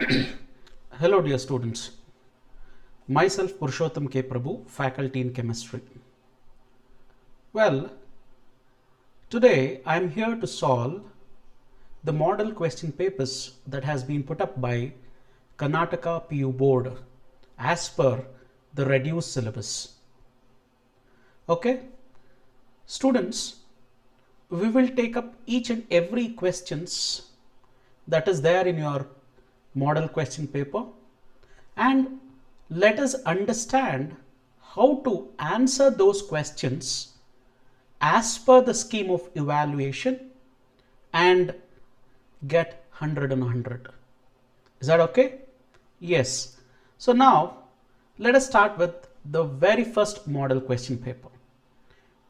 Hello dear students, myself Purushottam K. Prabhu, faculty in chemistry. Well, today I am here to solve the model question papers that has been put up by Karnataka PU board as per the reduced syllabus. Okay, students, we will take up each and every questions that is there in your model question paper and let us understand how to answer those questions as per the scheme of evaluation and get 100 on 100. Is that okay? Yes. So now let us start with the very first model question paper.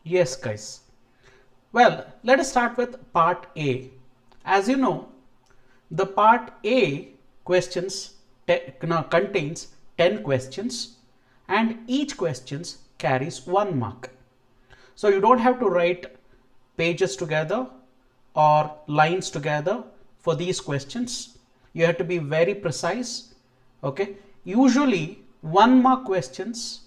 Yes guys. Well, let us start with part A. As you know, the part A questions contains 10 questions and each questions carries 1 mark. So you don't have to write pages together or lines together for these questions. You have to be very precise. Okay. Usually 1 mark questions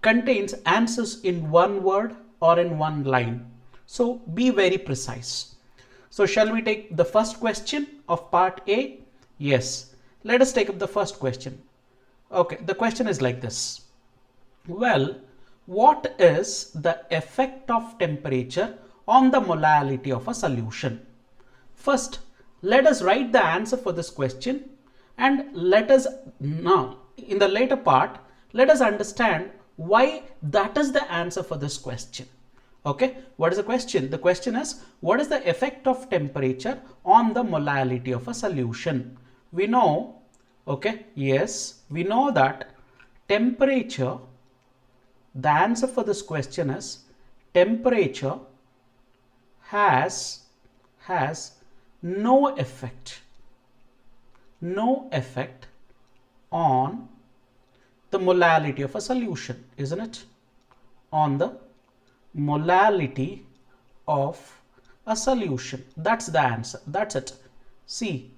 contains answers in 1 word or in 1 line. So be very precise. So shall we take the first question of part A? Yes. Let us take up the first question. Okay, the question is like this. Well, what is the effect of temperature on the molality of a solution? First, let us write the answer for this question and let us now, in the later part, let us understand why that is the answer for this question. Okay, what is the question? The question is, what is the effect of temperature on the molality of a solution? We know, okay, yes, we know that temperature, the answer for this question is temperature has no effect on the molality of a solution, isn't it? On the molality of a solution. That's the answer. That's it. See,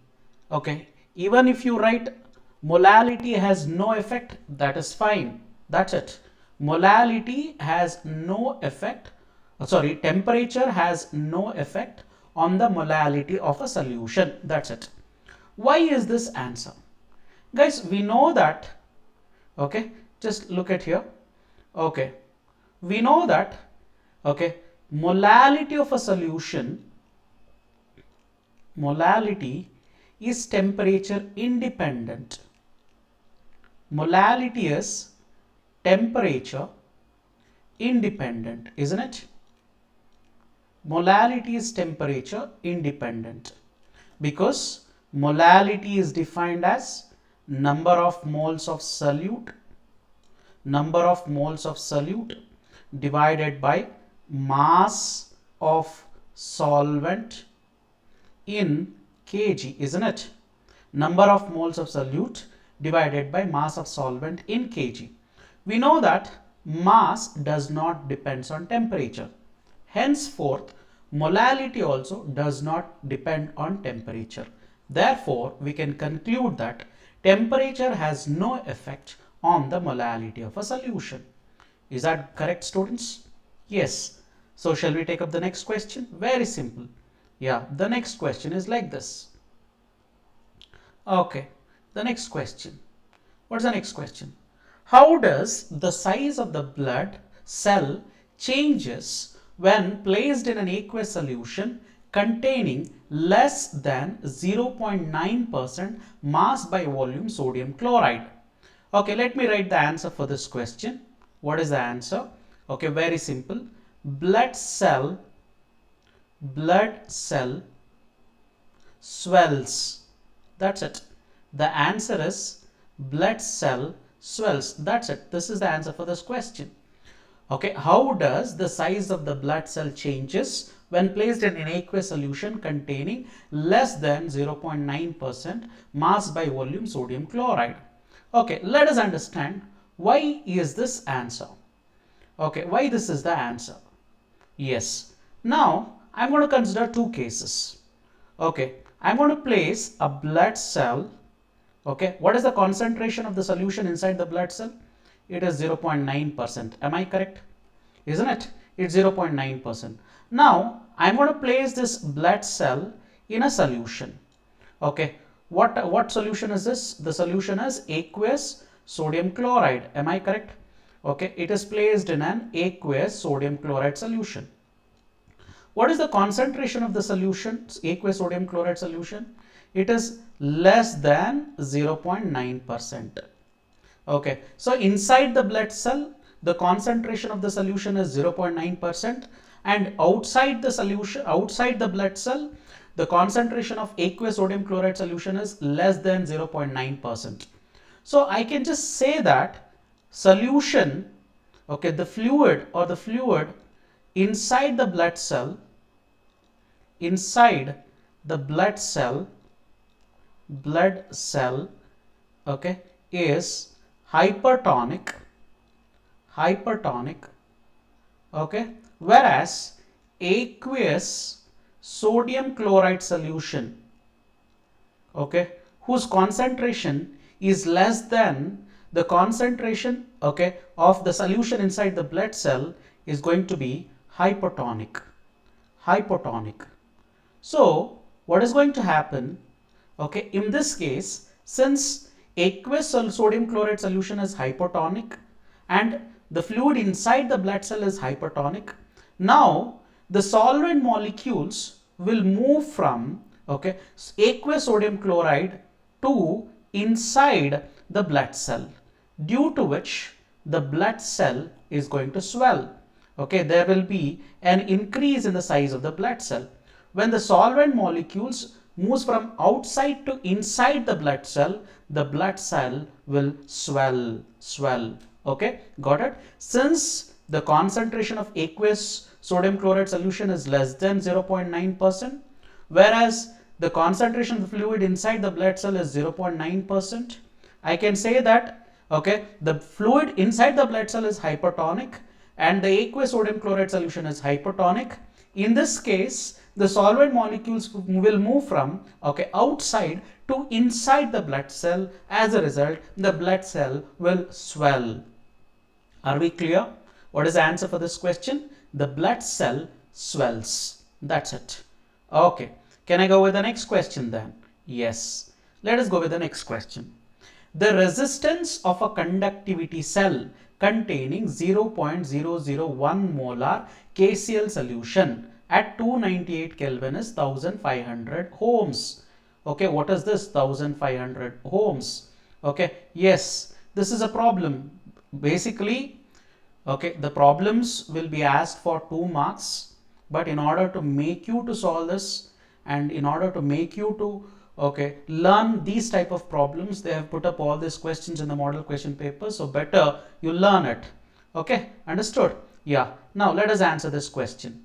okay, even if you write molality has no effect, that is fine. That's it. Molality has no effect. Sorry, temperature has no effect on the molality of a solution. That's it. Why is this answer? Guys, we know that, okay, just look at here. Okay, we know that, okay, molality of a solution, molality is temperature independent. Molality is temperature independent, isn't it? Molality is temperature independent because molality is defined as number of moles of solute divided by mass of solvent in kg, isn't it? Number of moles of solute divided by mass of solvent in kg. We know that mass does not depend on temperature. Henceforth, molality also does not depend on temperature. Therefore, we can conclude that temperature has no effect on the molality of a solution. Is that correct, students? Yes. So shall we take up the next question? Very simple. Yeah, the next question is like this. Okay, the next question. What's the next question? How does the size of the blood cell changes when placed in an aqueous solution containing less than 0.9% mass by volume sodium chloride? Okay, let me write the answer for this question. What is the answer? Okay, very simple. Blood cell swells. That's it. The answer is blood cell swells. That's it. This is the answer for this question. Okay, how does the size of the blood cell changes when placed in an aqueous solution containing less than 0.9% mass by volume sodium chloride? Okay, let us understand why is this answer. Okay, why this is the answer. Yes. Now, I'm going to consider two cases. Okay, I'm going to place a blood cell. Okay, what is the concentration of the solution inside the blood cell? It is 0.9%. Am I correct? Isn't it? It's 0.9%. Now, I'm going to place this blood cell in a solution. Okay, what solution is this? The solution is aqueous sodium chloride. Am I correct? Okay, it is placed in an aqueous sodium chloride solution. What is the concentration of the solution, aqueous sodium chloride solution? It is less than 0.9%. Okay, so inside the blood cell, the concentration of the solution is 0.9%, and outside the solution, outside the blood cell, the concentration of aqueous sodium chloride solution is less than 0.9%. So I can just say that solution, okay, the fluid inside the blood cell, okay, is hypertonic, okay, whereas aqueous sodium chloride solution, okay, whose concentration is less than the concentration, okay, of the solution inside the blood cell, is going to be hypotonic. So what is going to happen? Okay, in this case, since aqueous sodium chloride solution is hypotonic and the fluid inside the blood cell is hypertonic, now the solvent molecules will move from, okay, aqueous sodium chloride to inside the blood cell, due to which the blood cell is going to swell. Okay, there will be an increase in the size of the blood cell. When the solvent molecules moves from outside to inside the blood cell will swell. Okay, got it? Since the concentration of aqueous sodium chloride solution is less than 0.9%, whereas the concentration of the fluid inside the blood cell is 0.9%, I can say that, okay, the fluid inside the blood cell is hypertonic and the aqueous sodium chloride solution is hypotonic. In this case, the solvent molecules will move from, okay, outside to inside the blood cell. As a result, the blood cell will swell. Are we clear? What is the answer for this question? The blood cell swells. That's it. Okay. Can I go with the next question then? Yes. Let us go with the next question. The resistance of a conductivity cell containing 0.001 molar KCl solution at 298 Kelvin is 1500 ohms. Okay, what is this 1500 ohms? Okay, yes, this is a problem. Basically, okay, the problems will be asked for 2 marks, but in order to make you to solve this and in order to make you to, okay, learn these type of problems, they have put up all these questions in the model question paper, so better you learn it. Okay, understood? Yeah, now let us answer this question.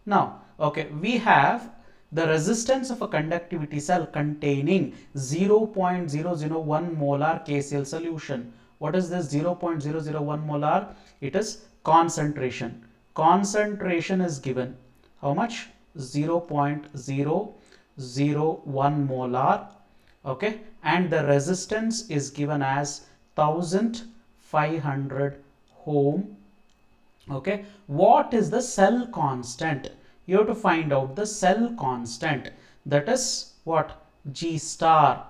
Now, okay, we have the resistance of a conductivity cell containing 0.001 molar KCl solution. What is this 0.001 molar? It is concentration. Concentration is given. How much? 0.001 molar. Okay, and the resistance is given as 1500 ohm. Okay, what is the cell constant? You have to find out the cell constant. That is what? G star.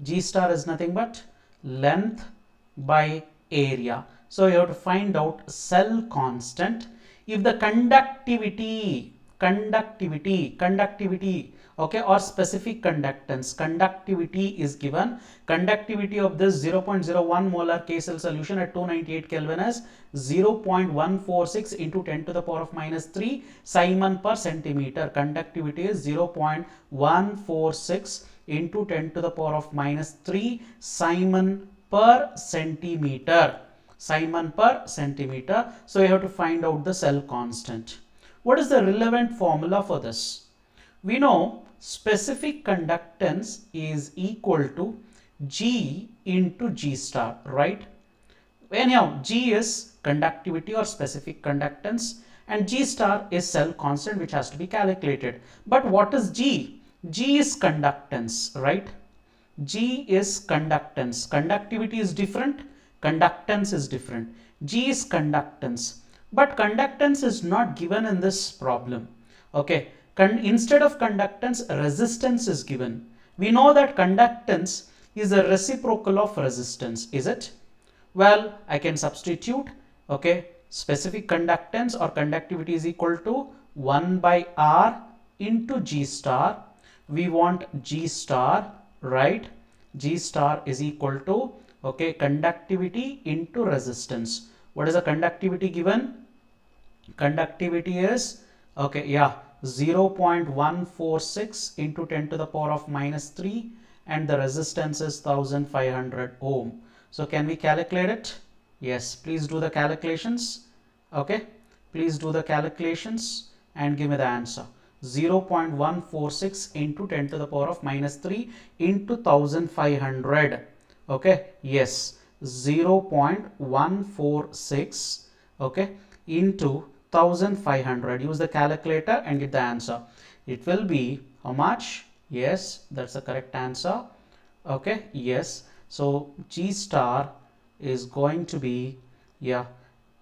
G star is nothing but length by area. So you have to find out cell constant. If the conductivity, okay, or specific conductance, conductivity is given. Conductivity of this 0.01 molar KCl solution at 298 Kelvin is 0.146 into 10 to the power of minus 3 Simon per centimeter. Conductivity is 0.146 into 10 to the power of minus 3 Simon per centimeter. Simon per centimeter. So you have to find out the cell constant. What is the relevant formula for this? We know specific conductance is equal to G into G star, right? Anyhow, G is conductivity or specific conductance and G star is cell constant which has to be calculated. But what is G? G is conductance, right? G is conductance. Conductivity is different, conductance is different. G is conductance, but conductance is not given in this problem. Okay, instead of conductance, resistance is given. We know that conductance is a reciprocal of resistance, is it? Well, I can substitute, okay, specific conductance or conductivity is equal to 1 by R into G star. We want G star, right? G star is equal to, okay, conductivity into resistance. What is the conductivity given? Conductivity is, okay, yeah, 0.146 into 10 to the power of minus 3, and the resistance is 1500 ohm. So can we calculate it? Yes, please do the calculations. Okay, please do the calculations and give me the answer. 0.146 into 10 to the power of minus 3 into 1500. Okay, yes, 0.146, okay, into 1500. Use the calculator and get the answer. It will be how much? Yes, that's the correct answer. Okay, yes. So G star is going to be, yeah,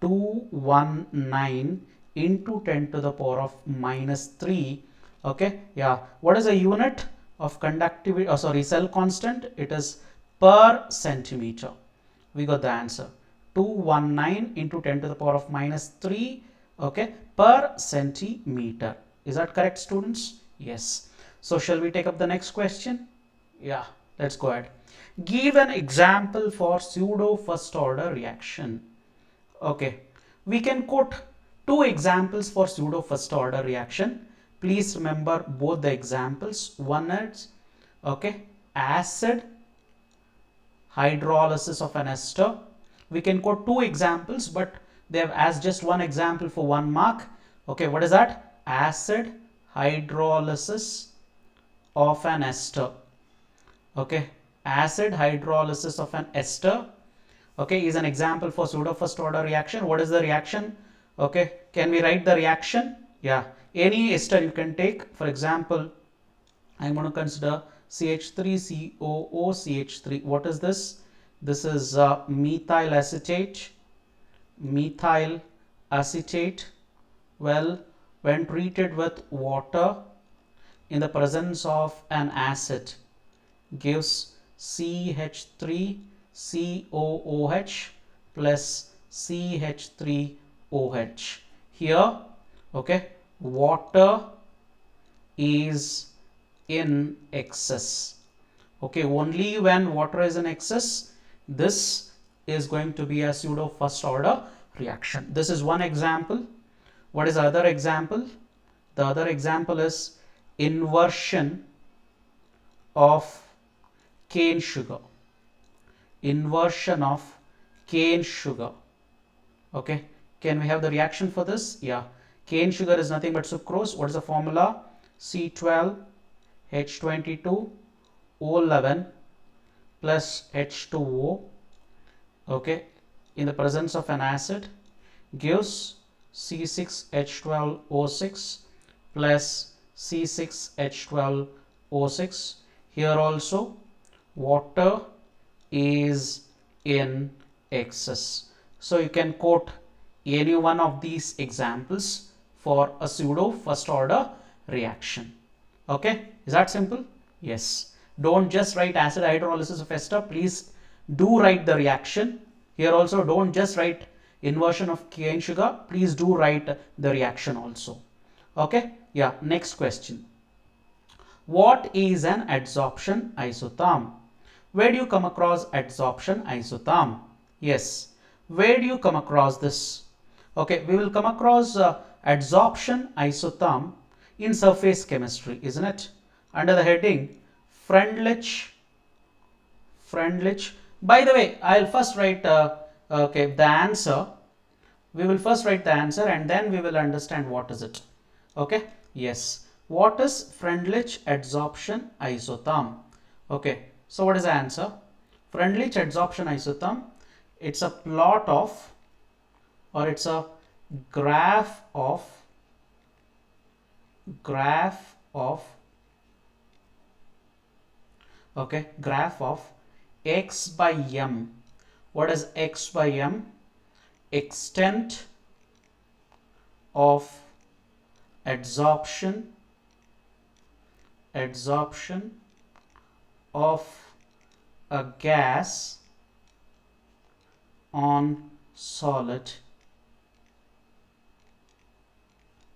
219 into 10 to the power of minus 3. Okay, yeah. What is the unit of conductivity? Oh, sorry, cell constant. It is per centimeter. We got the answer. 219 into 10 to the power of minus 3, okay, per centimeter. Is that correct, students? Yes. So shall we take up the next question? Yeah, let's go ahead. Give an example for pseudo first order reaction. Okay, we can quote two examples for pseudo first order reaction. Please remember both the examples. One is, okay, acid hydrolysis of an ester. We can quote two examples, but they have asked just one example for 1 mark. Okay, what is that? Acid hydrolysis of an ester. Okay, acid hydrolysis of an ester, okay, is an example for pseudo first order reaction. What is the reaction? Okay, can we write the reaction? Yeah, any ester you can take. For example, I'm going to consider CH3COOCH3. What is this? This is methyl acetate. Methyl acetate. Well, when treated with water in the presence of an acid, gives CH3COOH plus CH3OH. Here, okay, water is in excess. Okay, only when water is in excess, this is going to be a pseudo first order reaction. This is one example. What is the other example? The other example is inversion of cane sugar. Inversion of cane sugar. Okay, can we have the reaction for this? Yeah, cane sugar is nothing but sucrose. What is the formula? C12H22O11 plus H2O, okay, in the presence of an acid, gives C6H12O6 plus C6H12O6. Here also water is in excess. So you can quote any one of these examples for a pseudo first order reaction. Okay, is that simple? Yes. Don't just write acid hydrolysis of ester. Please do write the reaction. Here also don't just write inversion of cane sugar. Please do write the reaction also. Okay, yeah. Next question. What is an adsorption isotherm? Where do you come across adsorption isotherm? Yes, where do you come across this? Okay, we will come across adsorption isotherm in surface chemistry, isn't it? Under the heading Freundlich. By the way, I'll first write okay, the answer. We will first write the answer and then we will understand what is it. Okay, yes. What is Freundlich adsorption isotherm? Okay, so what is the answer? Freundlich adsorption isotherm, it's a plot of, or it's a graph of Okay, graph of x by m. What is x by m? Extent of adsorption of a gas on solid.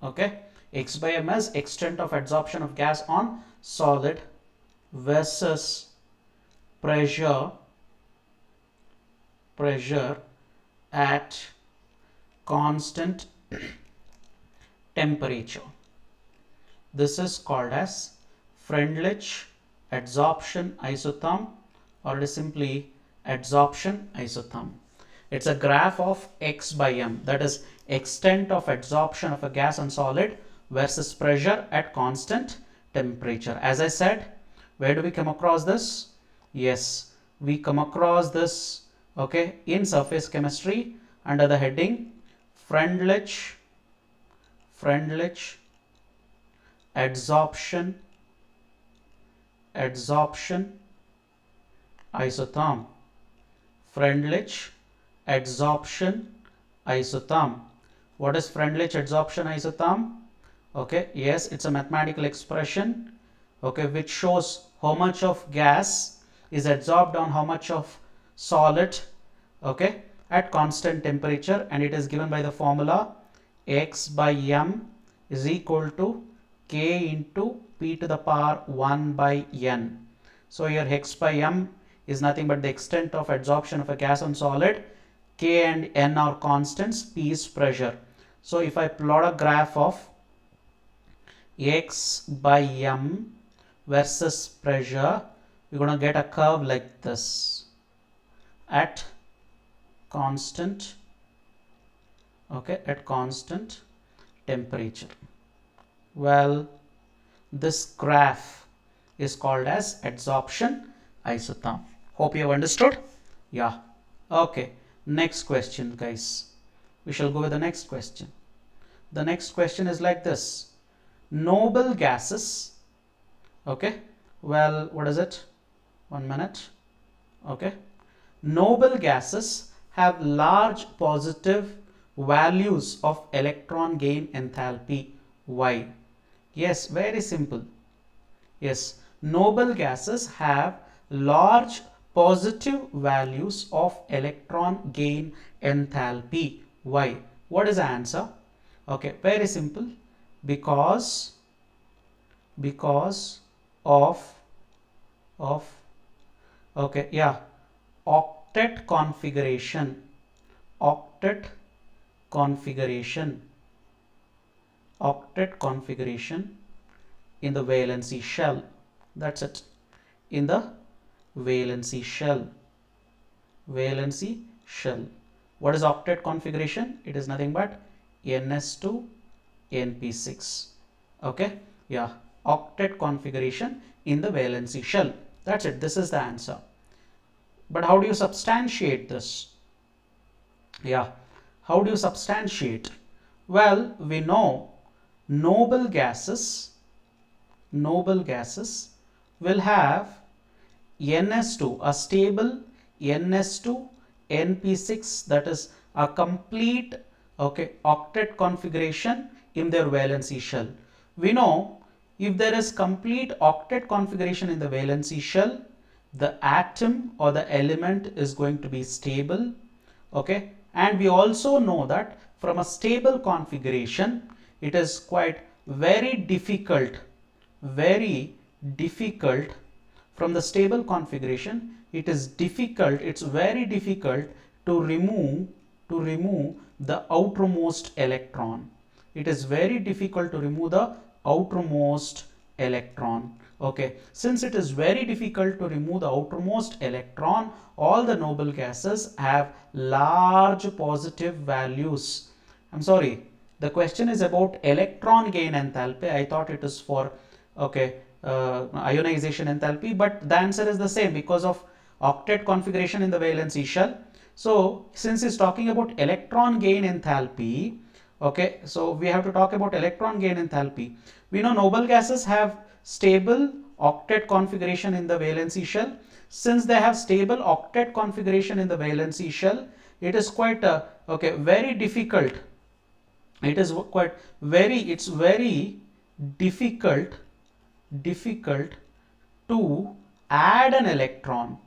Okay, x by m is extent of adsorption of gas on solid versus pressure at constant temperature. This is called as Freundlich adsorption isotherm, or it is simply adsorption isotherm. It's a graph of x by m, that is extent of adsorption of a gas on solid versus pressure at constant temperature. As I said, where do we come across this? Yes, we come across this, okay, in surface chemistry under the heading Freundlich adsorption isotherm. Freundlich adsorption isotherm. What is Freundlich adsorption isotherm? Okay, yes, it's a mathematical expression, okay, which shows how much of gas is adsorbed on how much of solid, okay, at constant temperature, and it is given by the formula x by m is equal to k into p to the power 1 by n. So here x by m is nothing but the extent of adsorption of a gas on solid. K and n are constants, p is pressure. So if I plot a graph of x by m versus pressure, we're going to get a curve like this at constant, okay, at constant temperature. Well, this graph is called as adsorption isotherm. Hope you have understood. Yeah, okay, next question, guys. We shall go with the next question. The next question is like this: noble gases, okay, well, what is it? 1 minute. Okay, noble gases have large positive values of electron gain enthalpy. Why? Yes, very simple. Yes, noble gases have large positive values of electron gain enthalpy. Why? What is the answer? Okay, very simple. Because of okay, yeah, octet configuration in the valency shell. That's it. In the valency shell. What is octet configuration? It is nothing but ns2 np6. Okay, yeah, octet configuration in the valency shell. That's it. This is the answer. But how do you substantiate this? Yeah, how do you substantiate? Well, we know noble gases will have ns2, a stable ns2 np6, that is a complete, okay, octet configuration in their valency shell. We know if there is complete octet configuration in the valency shell, the atom or the element is going to be stable, okay, and we also know that from a stable configuration it is quite very difficult from the stable configuration, it's very difficult to remove the outermost electron. It is very difficult to remove the outermost electron. Okay, since it is very difficult to remove the outermost electron, all the noble gases have large positive values. I'm sorry, the question is about electron gain enthalpy. I thought it is for, okay, ionization enthalpy, but the answer is the same because of octet configuration in the valency shell. So since it's talking about electron gain enthalpy, okay, so we have to talk about electron gain enthalpy. We know noble gases have stable octet configuration in the valency shell. Since they have stable octet configuration in the valency shell, it is quite very difficult. It is quite very, it's very difficult to add an electron,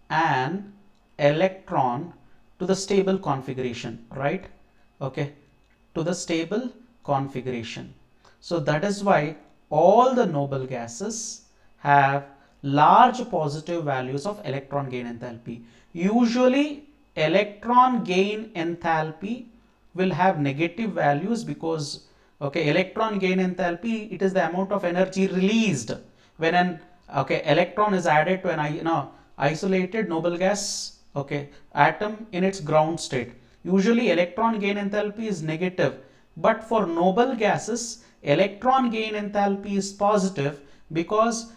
an electron to the stable configuration, right? Okay, to the stable configuration. So that is why all the noble gases have large positive values of electron gain enthalpy. Usually electron gain enthalpy will have negative values because electron gain enthalpy, it is the amount of energy released when an electron is added to an isolated noble gas atom in its ground state. Usually electron gain enthalpy is negative, but for noble gases electron gain enthalpy is positive because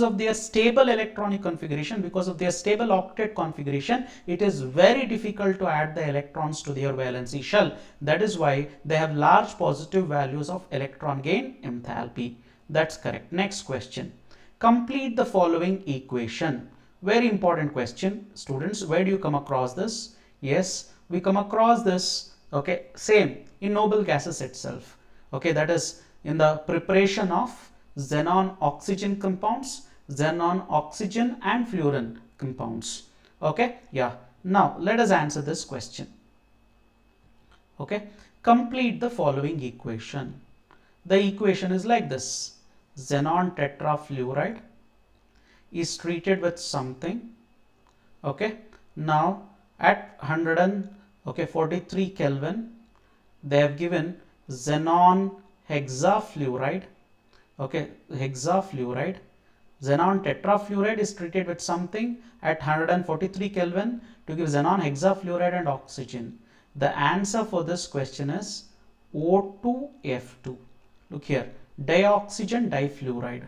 of their stable electronic configuration, because of their stable octet configuration. It is very difficult to add the electrons to their valency shell. That is why they have large positive values of electron gain enthalpy. That's correct. Next question. Complete the following equation. Very important question, students. Where do you come across this? Yes, we come across this same in noble gases itself. That is in the preparation of xenon oxygen compounds, xenon oxygen and fluorine compounds. Now let us answer this question. Complete the following equation. The equation is like this: xenon tetrafluoride is treated with something. Now at 143 Kelvin they have given xenon hexafluoride. Xenon tetrafluoride is treated with something at 143 Kelvin to give xenon hexafluoride and oxygen. The answer for this question is O2F2. Look here, dioxygen difluoride.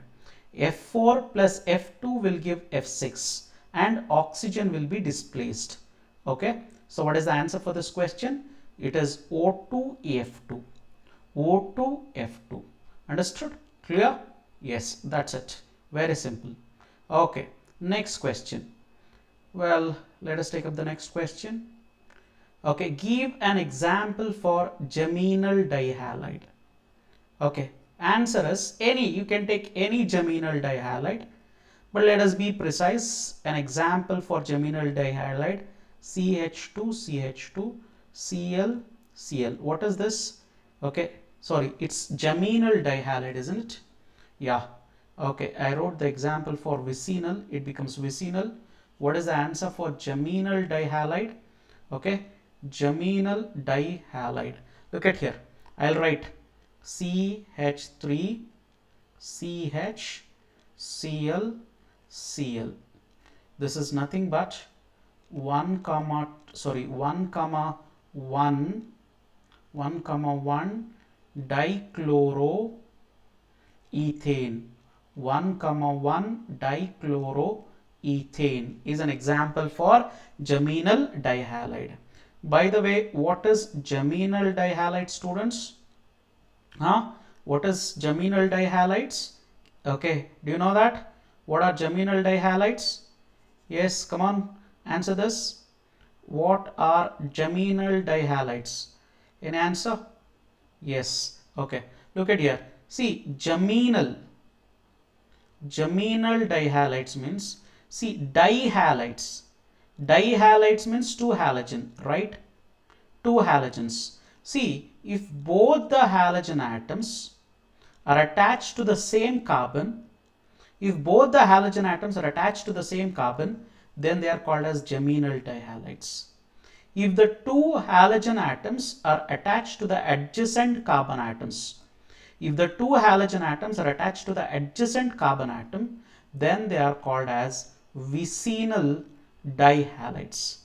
F4 plus F2 will give F6 and oxygen will be displaced. So what is the answer for this question? It is O2F2. O2F2. Understood? Clear? Yes, that's it. Very simple. Next question. Well, let us take up the next question. Give an example for germinal dihalide. Answer is any. You can take any germinal dihalide, but let us be precise. An example for germinal dihalide: CH2, CH2, Cl, Cl. What is this? Sorry, it's germinal dihalide, isn't it? Yeah. I wrote the example for vicinal. It becomes vicinal. What is the answer for germinal dihalide? Germinal dihalide. Look at here. I'll write CH3, CH, Cl, Cl. This is nothing but 1 comma 1 dichloroethane. 1 comma 1 dichloroethane is an example for germinal dihalide. By the way, what is germinal dihalide, students? What is germinal dihalides? Do you know that? What are germinal dihalides? Yes, come on, answer this. What are germinal dihalides? Any answer? Yes. Look at here. See, germinal dihalides means, see, dihalides means 2 halogen, right? 2 halogens. See, if both the halogen atoms are attached to the same carbon, then they are called as germinal dihalides. If the 2 halogen atoms are attached to the adjacent carbon atoms, then they are called as vicinal dihalides.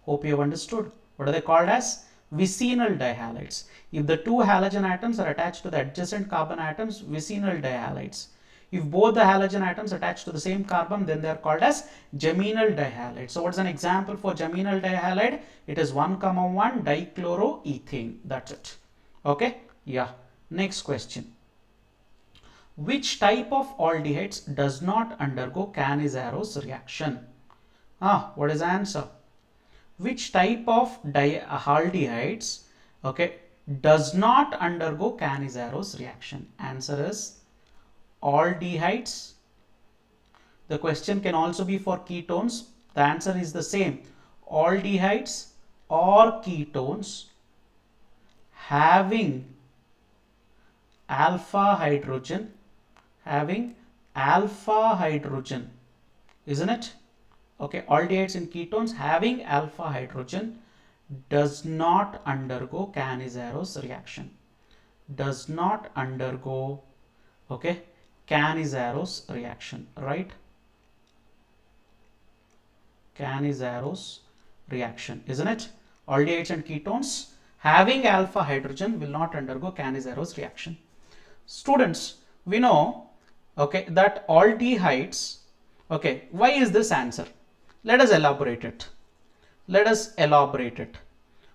Hope you have understood. What are they called as? Vicinal dihalides. If the 2 halogen atoms are attached to the adjacent carbon atoms, vicinal dihalides. If both the halogen atoms attached to the same carbon, then they are called as germinal dihalide. So what's an example for germinal dihalide? It is 1 comma 1 dichloroethane. That's it. Okay, yeah. Next question. Which type of aldehydes does not undergo Cannizaro's reaction? What is the answer? Which type of aldehydes, okay, does not undergo Cannizaro's reaction? Answer is aldehydes. The question can also be for ketones. The answer is the same. Aldehydes or ketones having alpha hydrogen, isn't it? Okay, aldehydes and ketones having alpha hydrogen does not undergo Cannizaro's reaction. Does not undergo, okay, Cannizaro's reaction, right? Cannizaro's reaction, isn't it? Aldehydes and ketones having alpha hydrogen will not undergo Cannizaro's reaction. Students, we know, okay, that aldehydes, okay, why is this answer? Let us elaborate it.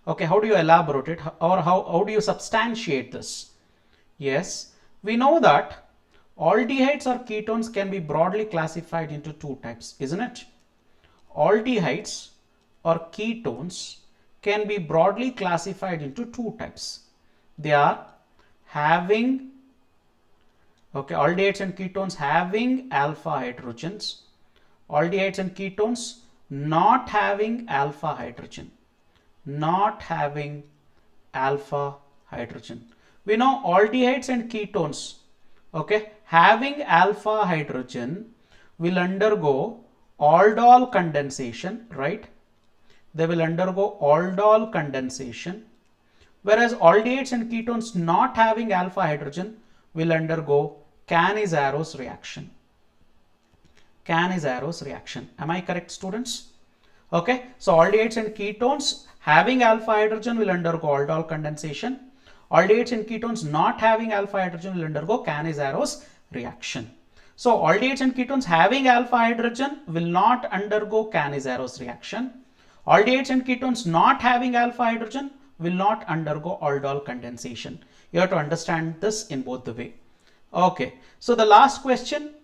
Okay, how do you elaborate it, or how do you substantiate this? Yes, we know that aldehydes or ketones can be broadly classified into two types, isn't it? Aldehydes or ketones can be broadly classified into two types. They are having, okay, aldehydes and ketones having alpha hydrogens, aldehydes and ketones not having alpha hydrogen, We know aldehydes and ketones, okay, having alpha hydrogen will undergo aldol condensation, right? They will undergo aldol condensation, whereas aldehydes and ketones not having alpha hydrogen will undergo Cannizaro's reaction. Am I correct, students? Okay, so aldehydes and ketones having alpha hydrogen will undergo aldol condensation. Aldehydes and ketones not having alpha hydrogen will undergo Cannizaro's reaction. So aldehydes and ketones having alpha hydrogen will not undergo Cannizaro's reaction. Aldehydes and ketones not having alpha hydrogen will not undergo aldol condensation. You have to understand this in both the way. Okay, so the last question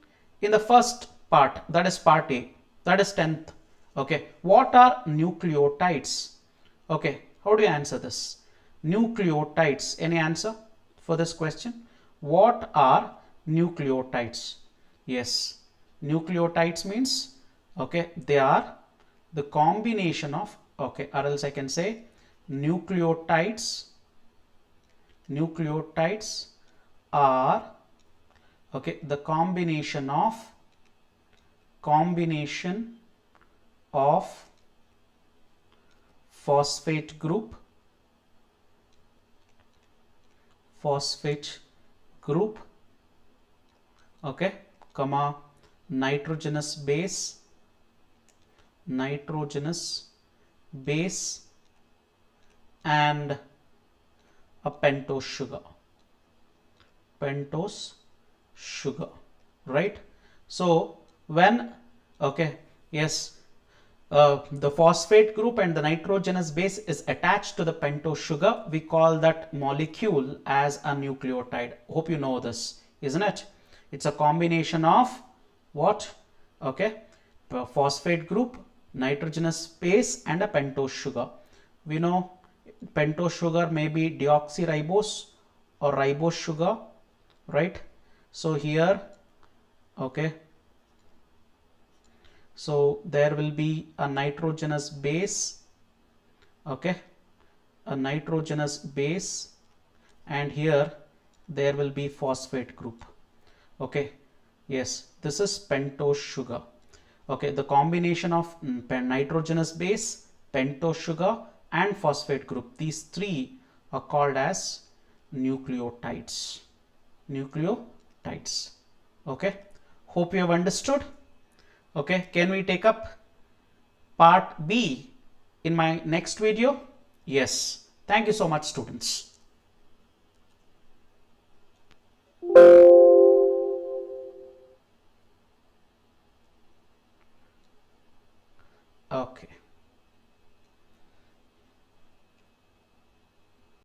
in the first part, that is part A, that is 10th. Okay, what are nucleotides? Okay, how do you answer this? Nucleotides, any answer for this question? What are nucleotides? Yes, nucleotides means, okay, they are the combination of, okay, or else I can say nucleotides are, okay, the combination of phosphate group, okay, comma, nitrogenous base, and a pentose sugar, right? So when, okay, yes, the phosphate group and the nitrogenous base is attached to the pentose sugar, we call that molecule as a nucleotide. Hope you know this, isn't it? It's a combination of what? Okay, phosphate group, nitrogenous base, and a pentose sugar. We know pentose sugar may be deoxyribose or ribose sugar, right? So here, okay, so there will be a nitrogenous base, okay, and here there will be phosphate group. Okay, yes, this is pentose sugar. Okay, the combination of nitrogenous base, pentose sugar, and phosphate group, these three are called as nucleotides. Okay, hope you have understood. Okay, can we take up part B in my next video? Yes. Thank you so much, students.